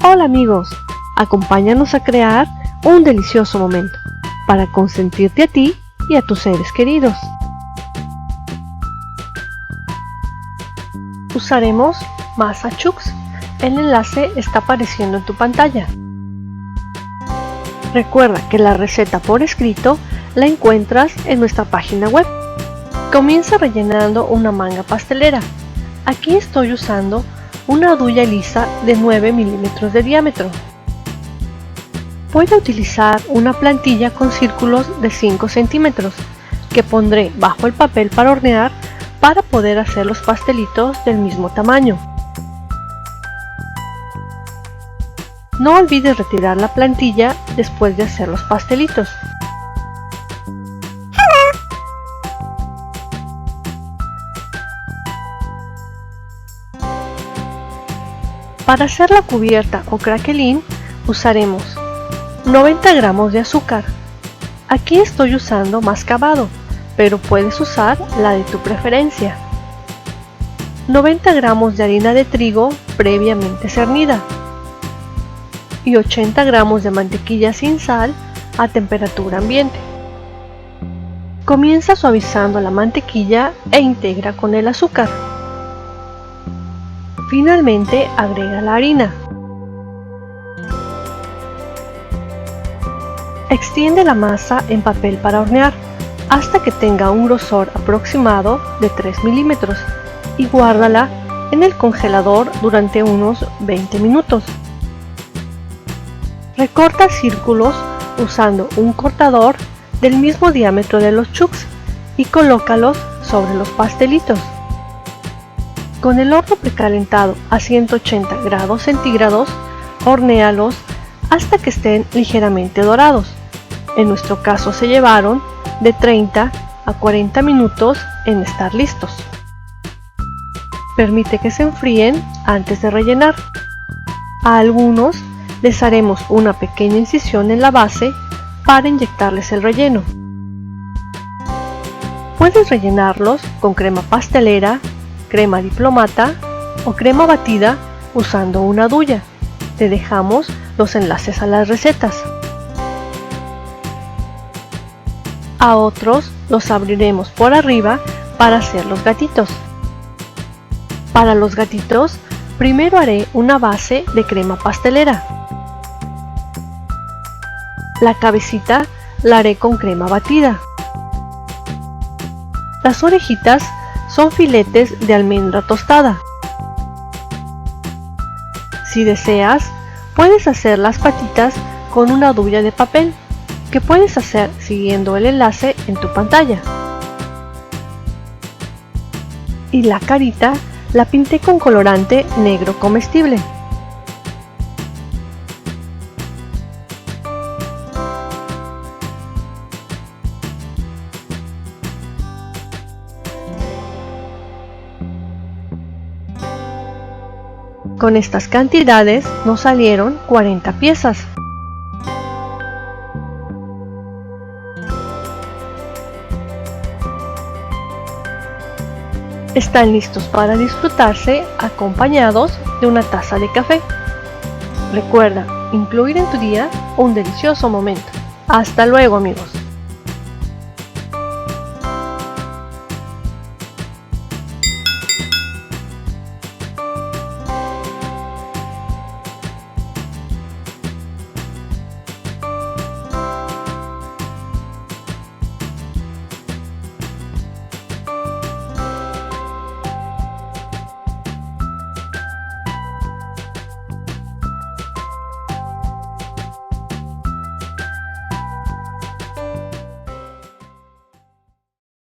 Hola amigos, acompáñanos a crear un delicioso momento para consentirte a ti y a tus seres queridos. Usaremos masa Chux. El enlace está apareciendo en tu pantalla. Recuerda que la receta por escrito la encuentras en nuestra página web. Comienza rellenando una manga pastelera. Aquí estoy usando una duya lisa de 9 milímetros de diámetro. Voy a utilizar una plantilla con círculos de 5 centímetros que pondré bajo el papel para hornear para poder hacer los pastelitos del mismo tamaño. No olvides retirar la plantilla después de hacer los pastelitos. Para hacer la cubierta o craquelín usaremos 90 gramos de azúcar. Aquí estoy usando mascabado, pero puedes usar la de tu preferencia. 90 gramos de harina de trigo previamente cernida. Y 80 gramos de mantequilla sin sal a temperatura ambiente. Comienza suavizando la mantequilla e integra con el azúcar. Finalmente agrega la harina. Extiende la masa en papel para hornear hasta que tenga un grosor aproximado de 3 milímetros y guárdala en el congelador durante unos 20 minutos. Recorta círculos usando un cortador del mismo diámetro de los Chux y colócalos sobre los pastelitos. Con el horno precalentado a 180 grados centígrados, hornéalos hasta que estén ligeramente dorados. En nuestro caso se llevaron de 30 a 40 minutos en estar listos. Permite que se enfríen antes de rellenar. A algunos les haremos una pequeña incisión en la base para inyectarles el relleno. Puedes rellenarlos con crema pastelera, crema diplomata o crema batida usando una duya. Te dejamos los enlaces a las recetas. A otros los abriremos por arriba para hacer los gatitos. Para los gatitos, primero haré una base de crema pastelera. La cabecita la haré con crema batida. Las orejitas son filetes de almendra tostada. Si deseas, puedes hacer las patitas con una duya de papel, que puedes hacer siguiendo el enlace en tu pantalla. Y la carita la pinté con colorante negro comestible. Con estas cantidades nos salieron 40 piezas. Están listos para disfrutarse acompañados de una taza de café. Recuerda incluir en tu día un delicioso momento. Hasta luego amigos.